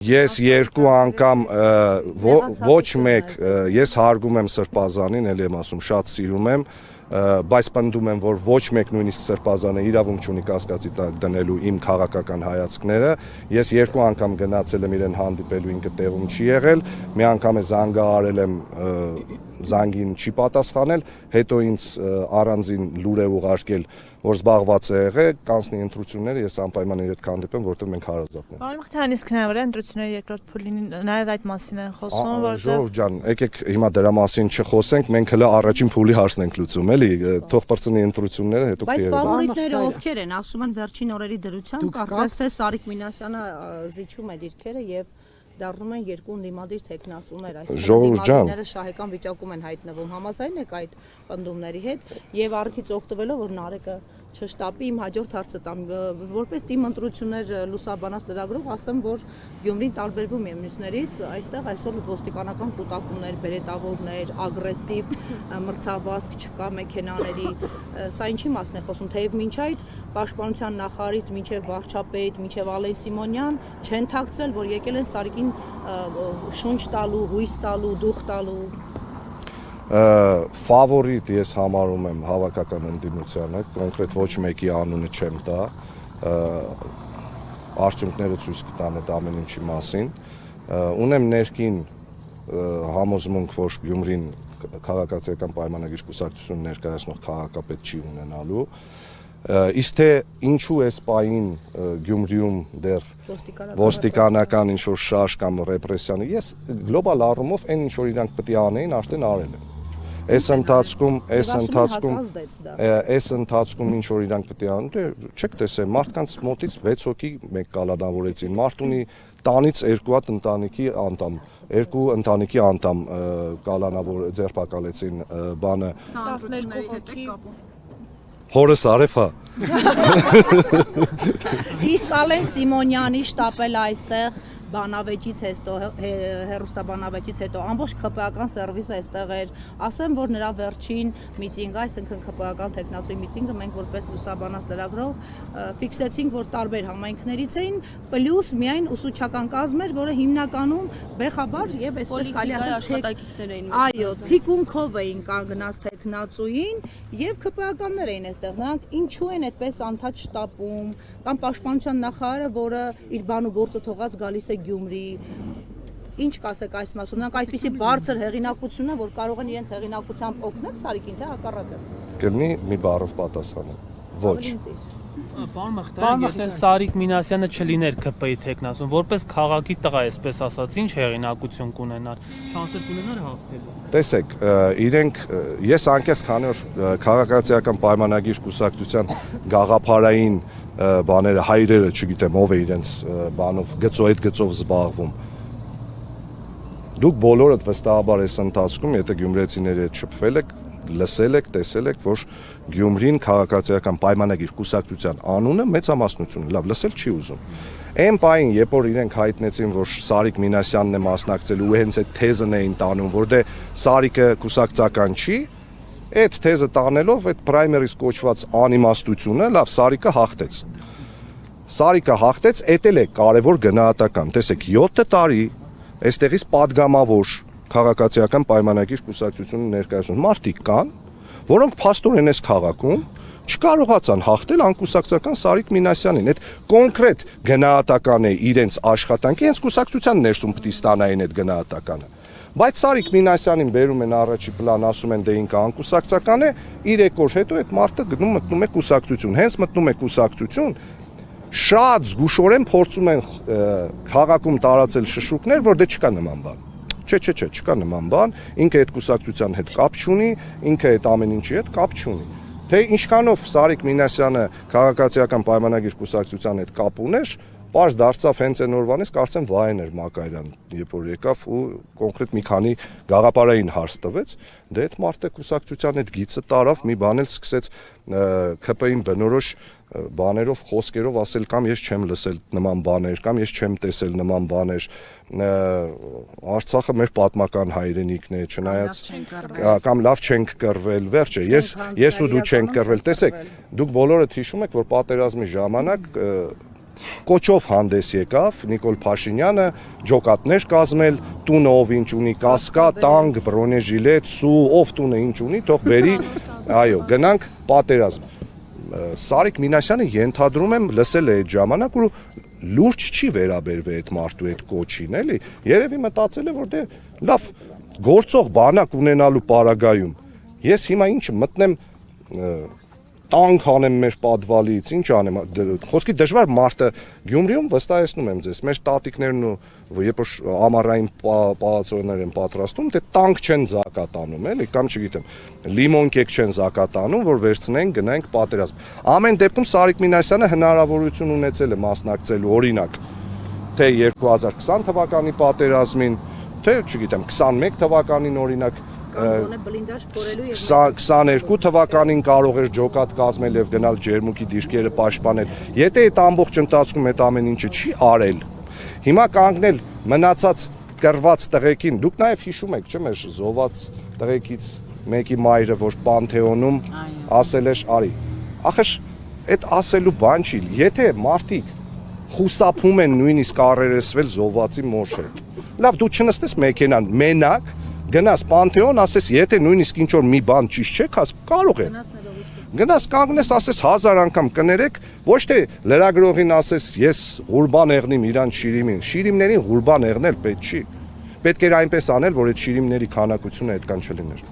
Ես երկու անգամ ոչ մեկ ես հարգում եմ Սրբազանին, ելի եմ ասում, շատ սիրում եմ, բայց պնդում եմ, որ ոչ մեկ նույնիսկ Սրբազանը իրավունք չունի կասկածի տակ դնելու իմ քաղաքական հայացքները։ Ես երկու անգամ գնացել եմ իրեն հանդիպելու, ինքը տեղում չի եղել, մի անգամ է զանգահարել եմ, զանգին չի պատասխանել, հետո ինձ առանձին լուր է ուղարկել, որ զբաղված է եղել, կանցնի ընտրությունները, ես անպայման իր հետ կհանդիպեմ, որտեղ մենք հարազատն ենք։ Պարոն Մխիթարյան, իսկ հնարավոր է ընտրությունների երկրորդ փուլին նաև այդ մասին են խոսում, Ժողով ջան, եկեք հիմա դրա մասին չխոսենք, մենք հələ առաջին փուլի հարցն ենք լուծում, էլի, թող բրծնի ընտրությունները, հետո Բայց ֆավորիտները ովքեր են, ասում են վերջին օրերի դրությամբ, կարծես թե Սարիկ Մինասյանը զիջում է դիրքերը եւ դառնում են երկու ընդդիմադիր տեխնացուներ, այսինքն ընդդիմադիրները շահեկան վիճակում են հայտնվում, համաձայն եք այդ պնդումների հետ եւ առիթից օգտվելով, որ Նարեկը չշտապի, իմ հաջորդ հարցը տամ, որպես թիմ ընտրություններ լուսաբանած լրագրող, ասեմ, որ Գյումրին տարբերվում է մյուսներից, այստեղ այսօր ոստիկանական կուտակումներ, բերետավորներ, ագրեսիվ մրցավազք չկա մեքենաների, սա ինչի մասն է խոսում, թեև մինչ այդ պաշտպանության նախարարից մինչև վարչապետ, մինչև Ալեն Սիմոնյան չեն թաքցրել, որ եկել են Սարիկին շունչ տալու, հույս տալու, դուխ տալու։ Ֆավորիտ ես համարում եմ հավաքական ընդդիմությանը, կոնկրետ ոչ մեկի անունը չեմ տա, արդյունքները ցույց կտան այդ ամեն ինչի մասին, ունեմ ներքին համոզմունք, որ Գյումրին քաղաքացիական պայմանագիր կուսակցություն ներկայացնող քաղաքապետ չի ունենալու, իսկ թե ինչու էս պահին Գյումրիում դեռ ոստիկանական ինչ-որ շարժ կամ ռեպրեսիան, ես գլոբալ առումով այն ինչ-որ իրանք պետք է անեին, արդեն արել են։ Այս ընթացքում ինչ որ իրանք պետք է անեն, դե չեք տեսել, մարդկանց մոտից 6 հոգի մեկ կալանավորեցին, մարդ ունի տանից երկու հատ ընտանիքի անդամ, երկու ընտանիքի անդամ կալանավոր ձերբակալեցին բանը 12 հոգի Հորս արեփա։ Իսկ Ալեն Սիմոնյանի շտապել այստեղ բանավեճից հետո հերոստաբանավեճից հետո ամբողջ ԿՊԱ-ական սերվիսը այստեղ էր, ասեմ, որ նրա վերջին միտինգը, այսինքն ԿՊԱ-ական տեխնացուի միտինգը մենք որպես լուսաբանած լրագրող ֆիքսեցինք, որ տարբեր համայնքներից էին, պլյուս միայն ուսուցչական կազմ էր, որը հիմնականում բեխաբար եւ այսպես կարելի ասել աշխատակիցներ էին։ Այո, թիկունքով էին կանգնած տեխնացուին եւ ԿՊԱ-ականներ էին այստեղ։ Նրանք ինչու են այդպես անթադ շտապում, կամ պաշտպանության նախարարը, որը իր բան ու գործը թողած գալիս է Գյումրի, ինչ կասեք այս մասում, նրանք այդպիսի բարձր հեղինակություն են, որ կարող են իրենց հեղինակությամբ օգնել Սարիկին, թե հակառակը։ Կլինի մի բառով պատասխանեմ։ Ոչ։ Պարոն Մխիթարյան, եթե Սարիկ Մինասյանը չլիներ ԿՊ-ի տեխնացուն, որպես քաղաքի տղա, այսպես ասած, ինչ հեղինակություն կունենար, շանսեր կունենար հաղթելու։ Տեսեք, իրենք ես անկեղծ քանի որ քաղաքացիական պայմանագիր կուսակցության գաղափարային բաները հայրերը, չգիտեմ ով է իրենց բանով գծով զբաղվում։ Դուք բոլորդ վստահաբար այս ընթացքում, եթե գյումրեցիների հետ շփվել եք, լսել եք, տեսել եք, որ Գյումրին քաղաքացիական պայմանագիր կուսակցության անունը մեծամասնություն, լավ, լսել չի ուզում։ Այն պահին, երբ որ իրենք հայտնեցին, որ Սարիկ Մինասյանն է մասնակցել ու հենց այդ թեզն էին տանում, որ դե Սարիկը կուսակցական չի, այդ թեզը տանելով այդ պրայմերիս կոչված անիմաստությունը, լավ, Սարիկը հաղթեց։ Սարիկը հաղթեց, էդ էլ է կարևոր գնահատական։ Տեսեք, 7 տարի այստեղից падգամավոր քաղաքացիական պայմանագիր կուսակցությունը ներկայացնում մարդիկ կան, որոնք փաստորեն այս քաղաքում չկարողացան հաղթել անկուսակցական Սարիկ Մինասյանին։ Այդ կոնկրետ գնահատական է իրենց աշխատանքի, իրենց կուսակցության ներսում պետք է ստանային այդ գնահատականը։ Բայց Սարիկ Մինասյանին բերում են առաջի պլան, ասում են դե ինքը անկուսակցական է, 3 օր հետո այդ մարդը մտնում է կուսակցություն, հենց մտնում է կուսակցություն, շատ զգուշորեն փորձում են քաղաքում տարածել շշուկներ, որ դե չկա նման բան։ Չէ, չկա նման բան, ինքը այդ կուսակցության հետ կապ չունի, ինքը այդ ամեն ինչի հետ կապ չունի։ Թե ինչքանով Սարիկ Մինասյանը քաղաքացիական պայմանագիր կուսակցության հետ կապ ուներ, պարզ դարձավ հենց այն օրվանից, կարծեմ Վահեն էր Մակարյան, երբ որ եկավ ու կոնկրետ մի քանի գաղափարային հարց տվեց, դե այդ մարդը կուսակցության հետ գիծը տարավ, մի բան էլ սկսեց ԿՊ-ին բնորոշ բաներով, խոսքերով ասել կամ ես չեմ լսել նման բաներ, կամ ես չեմ տեսել նման բաներ, Արցախը մեր պատմական հայրենիքն է, չնայած կամ լավ չենք կռվել, վերջը, ես ու դու չենք կռվել, տեսեք, դուք բոլորդ հիշում եք, որ պատերազմի ժամանակ Կոչով հանդես եկավ Նիկոլ Փաշինյանը ջոկատներ կազմել, տունը ով ինչ ունի, կասկա, տանգ, բրոնեժիլետ, սու, ով տունը ինչ ունի, թող բերի, այո, գնանք պատերազմ։ Սարիկ Մինասյանը ենթադրում եմ լսել է այդ ժամանակ ու լուրջ չի վերաբերվել այդ մարդու այդ կոչին, էլի։ Երևի մտածել է, որ դե լավ գործող բանակ ունենալու պարագայում ես հիմա ինչ մտնեմ տանկ անեմ մեր պատվալից, ինչ անեմ, խոսքի դժվար մարդը Գյումրիում վստահեցնում եմ ձեզ, մեր տատիկներն ու երբ որ ամառային պալացոներ են պատրաստում, դե տանկ չեն զակատանում, էլի, կամ չգիտեմ, լիմոն կեկ չեն զակատանում, որ վերցնենք, գնանք պատերազմ։ Ամեն դեպքում Սարիկ Մինասյանը հնարավորություն ունեցել է մասնակցելու, օրինակ, թե 2020 թվականի պատերազմին, թե, չգիտեմ, 21 թվականին օրինակ 22 թվականին կարող էր ջոկատ կազմել եւ գնալ ջերմուկի դիրքերը պաշտպանել։ Եթե այդ ամբողջ ընթացքում այդ ամեն ինչը չի արել, հիմա կանգնել մնացած կռված տղեկին, դուք նաեւ հիշում եք, չէ՞, մեր զոհված տղեկից մեկի մայրը, որ Պանթեոնում ասել էր, արի։ Ախր այդ ասելու բան չի։ Եթե մարդիկ խուսափում են նույնիսկ առերեսվել զոհվածի մոր հետ։ Լավ, դու չնստես մեքենան մենակ գնաս Պանթեոն, ասես, եթե նույնիսկ ինչ որ մի բան ճիշտ չեք, կարող է։ Գնաս կանգնես, ասես 1000 անգամ կներեք, ոչ թե լրագրողին ասես, ես Ղուրբան եղնիմ իրան շիրիմին։ Շիրիմներին Ղուրբան եղնել պետք չի։ Պետք էր այնպես անել, որ այդ շիրիմների քանակությունը այդքան չլիներ։